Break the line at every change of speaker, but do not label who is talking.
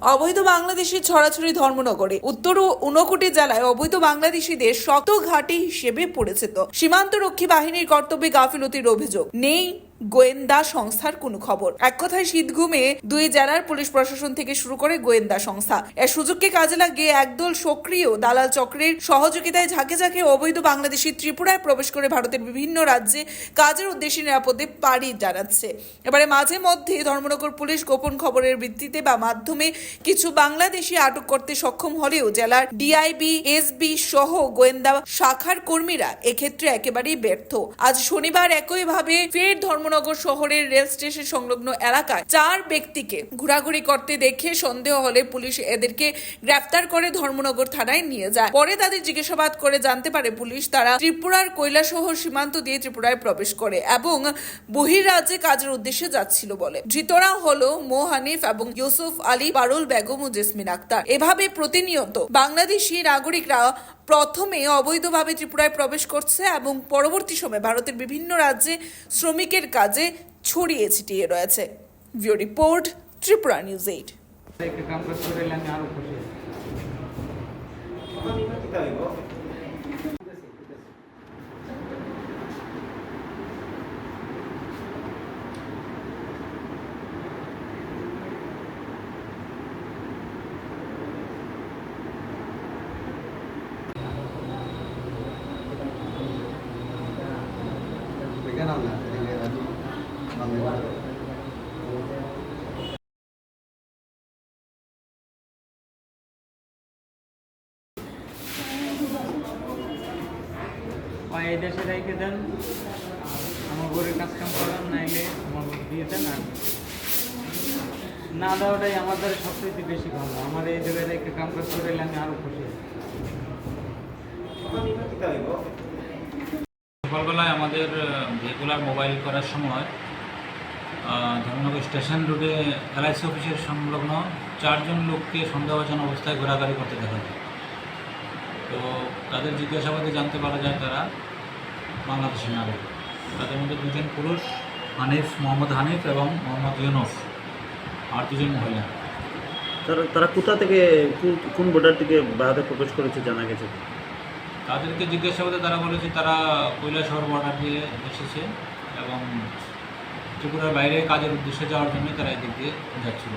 অবৈধ বাংলাদেশি ছড়াছড়ি ধর্মনগরে উত্তর ও ঊনকোটি জেলায় অবৈধ বাংলাদেশিদের শক্ত ঘাঁটি হিসেবে পরিচিত সীমান্ত রক্ষী বাহিনীর কর্তব্যে গাফিলতির অভিযোগ নেই গোয়েন্দা সংস্থার কোনো খবর। এক কথায় শীতঘুমে দুই জেলার পুলিশ প্রশাসন থেকে শুরু করে গোয়েন্দা সংস্থা এর সুযোগকে কাজে লাগিয়ে একদল সক্রিয় দালাল চক্রের সহযোগিতায় ঝাঁকে ঝাঁকে অবৈধ বাংলাদেশি ত্রিপুরায় প্রবেশ করে ভারতের বিভিন্ন রাজ্যে কাজের উদ্দেশ্যে নিরাপদে পাড়ি জানাচ্ছে। এবারে মাঝে মধ্যে ধর্মনগর পুলিশ গোপন খবরের ভিত্তিতে বা মাধ্যমে কিছু বাংলাদেশি আটক করতে সক্ষম হলেও জেলার ডিআইবি, এসবি সহ গোয়েন্দা শাখার কর্মীরা এক্ষেত্রে একেবারেই ব্যর্থ। আজ শনিবার একইভাবে ফের ধর্মনগর শহরের রেল স্টেশন সংলগ্ন এলাকায় 4 ব্যক্তিকে ঘোরাঘুরি করতে দেখে সন্দেহ হলে পুলিশ এদেরকে গ্রেফতার করে ধর্মনগর থানায় নিয়ে যায়। পরে তাদের জিজ্ঞাসাবাদ করে জানতে পারে পুলিশ তারা ত্রিপুরার কৈলাসহর সীমান্ত দিয়ে ত্রিপুরায় প্রবেশ করে এবং বহির্রাজ্যে কাজের উদ্দেশ্যে যাচ্ছিল বলে। ধৃতরা হলো মো হানিফ এবং ইউসুফ আলী, পারুল বেগম ও জেসমিন আক্তার। এভাবে প্রতিনিয়ত বাংলাদেশি নাগরিকরা প্রথমে অবৈধভাবে ত্রিপুরায় প্রবেশ করছে এবং পরবর্তী সময়ে ভারতের বিভিন্ন রাজ্যে শ্রমিকের কাজে ছড়িয়ে ছিটিয়ে রয়েছে। Video report, Tripura news 8।
এই দেশে রেখে দেন, আমার ঘরে কাজ কাম করেন, নাইলে আমার দিয়ে দেন। আর না দেওয়াটাই আমার দ্বারা সবচেয়ে বেশি ভালো। আমার এই জায়গায় রেখে কাম কাজ করে আমি আরও খুশি।
সকালবেলায় আমাদের রেগুলার মোবাইল করার সময় ধর্মনগর স্টেশন রোডে এলআইসি অফিসের সংলগ্ন 4 জন লোককে সন্দেহভাজন অবস্থায় ঘোরাঘুরি করতে দেখা যায়। তো তাদের জিজ্ঞাসাবাদে জানতে পারা যায় তারা বাংলাদেশের নাগরিক। তাদের মধ্যে 2 জন পুরুষ, মোহাম্মদ হানিফ এবং মোহাম্মদ ইউনুস, আর 2 জন মহিলা।
তারা কোথা থেকে কোন বর্ডার থেকে ভারতে প্রবেশ করেছে জানা গেছে?
তাদেরকে জিজ্ঞাসাবাদে তারা বলেছে তারা কৈলাসহর বর্ডার দিয়ে এসেছে এবং ত্রিপুরার বাইরে কাজের উদ্দেশ্যে যাওয়ার জন্য তারা এদিক দিয়ে যাচ্ছিল।